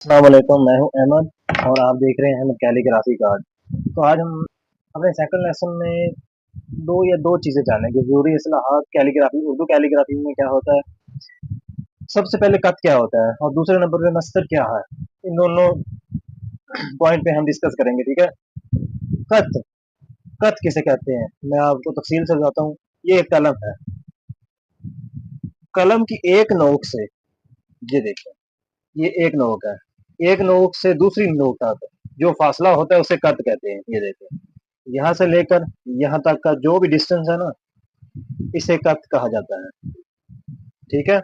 अस्सलाम वालेकुम, मैं हूं अहमद और आप देख रहे हैं अहमद कैलीग्राफी कार्ड। तो आज हम अपने सेकंड लेसन में दो चीज़ें जानेंगे। ज़रूरी इस्लाहात कैलीग्राफी, उर्दू कैलीग्राफी में क्या होता है, सबसे पहले कत क्या होता है और दूसरे नंबर पे मस्तर क्या है। इन दोनों पॉइंट पे हम डिस्कस करेंगे, ठीक है। कत कत किसे कहते हैं, मैं आपको तफसील से बताता हूँ। ये एक कलम है। कलम की एक नोक से, ये देखिए, ये एक नोक है, एक नोक से दूसरी नोक तक जो फासला होता है उसे कत कहते हैं। ये देखिए, यहाँ से लेकर यहाँ तक का जो भी डिस्टेंस है ना, इसे कत कहा जाता है, ठीक है।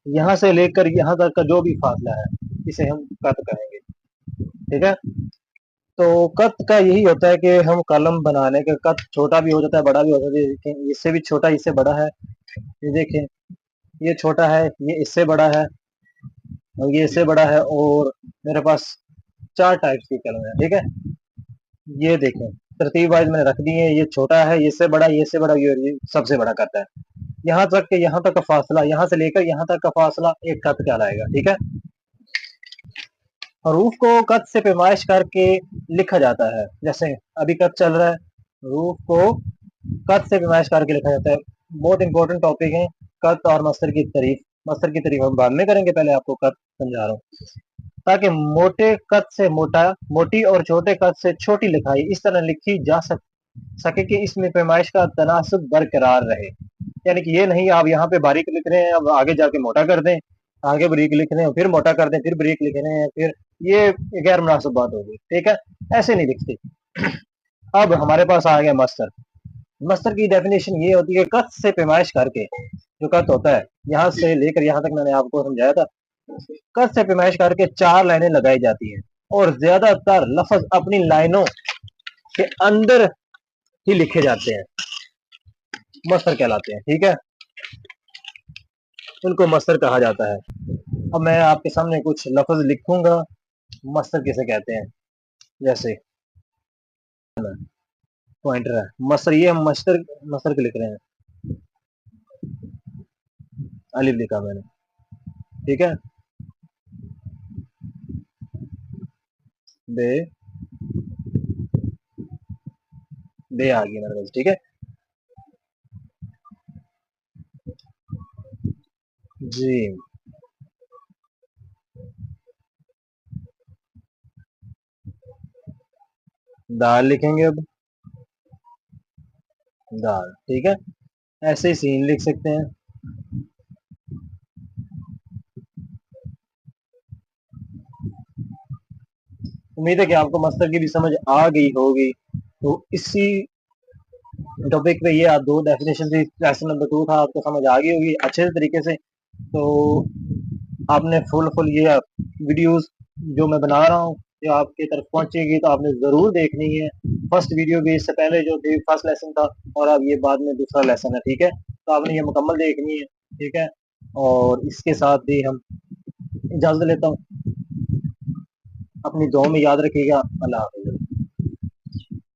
यहाँ से लेकर यहाँ तक का जो भी फासला है, इसे हम कत कहेंगे, ठीक है। तो कत का यही होता है कि हम कलम बनाने के, कत छोटा भी हो जाता है, बड़ा भी हो जाता है। देखें, इससे भी छोटा, इससे बड़ा है। ये देखें, ये छोटा है, ये इससे बड़ा है और ये इससे बड़ा है। और मेरे पास चार टाइप्स की कलम है, ठीक है। ये देखें, तरतीब वाइज मैंने रख दी है। ये छोटा है, ये इससे बड़ा, ये इससे बड़ा, ये सबसे बड़ा कत है। यहाँ तक के यहाँ तक का फासला, यहाँ से लेकर यहाँ तक का फासला एक कत कहलाएगा, ठीक है। हरूफ को कत से पैमाइश करके लिखा जाता है। जैसे अभी कत चल रहा है, हरूफ को कत से पैमाइश करके लिखा जाता है। बहुत इंपॉर्टेंट टॉपिक है कत और मस्तर की तारीफ। मस्तर की तारीफ हम बाद में करेंगे, पहले आपको कत समझा रहा हूँ। ताकि मोटे कत से मोटा, मोटी और छोटे कत से छोटी लिखाई इस तरह लिखी जा सके कि इसमें पैमाइश का तनासब बरकरार रहे। यानी कि ये नहीं आप यहाँ पे बारीक लिख रहे हैं, अब आगे जाके मोटा कर दें, आगे बारीक लिख रहे हैं फिर मोटा कर दें, फिर बारीक लिख रहे हैं फिर, ये गैर मुनासिब बात होगी, ठीक है। ऐसे नहीं लिखती। अब हमारे पास आ गया मस्तर। मस्तर की डेफिनेशन ये होती है, कत से पैमाइश करके, जो कत होता है यहाँ से लेकर यहाँ तक मैंने आपको समझाया था। कत से पैमाइश करके चार लाइनें लगाई जाती हैं और ज्यादातर लफ्ज अपनी लाइनों के अंदर ही लिखे जाते हैं, मस्तर कहलाते हैं, ठीक है। उनको मस्तर कहा जाता है। अब मैं आपके सामने कुछ लफ्ज लिखूंगा, मस्तर किसे कहते हैं। जैसे पॉइंटर है, मस्तर, ये हम मस्तर मस्तर के लिख रहे हैं, अलिफ लिखा मैंने, ठीक है। बे बे आ गई मेरे पास, ठीक है। जी, दाल लिखेंगे अब, दाल, ठीक है। ऐसे ही सीन लिख सकते हैं। उम्मीद है कि आपको मस्तर की भी समझ आ गई होगी। तो इसी टॉपिक पे ये आप दो डेफिनेशन थी, लेसन नंबर 2 था, आपको समझ आ गई होगी अच्छे तरीके से। तो आपने फुल ये वीडियोस जो मैं बना रहा हूँ, जो आपकी तरफ पहुंचेगी तो आपने जरूर देखनी है। फर्स्ट वीडियो भी इससे पहले जो थी, फर्स्ट लेसन था, और अब ये बाद में दूसरा लेसन है, ठीक है। तो आपने ये मुकम्मल देखनी है, ठीक है। और इसके साथ ही हम इजाजत लेता हूँ। अपनी दुआ में याद रखिएगा। अल्लाह हाफिज़।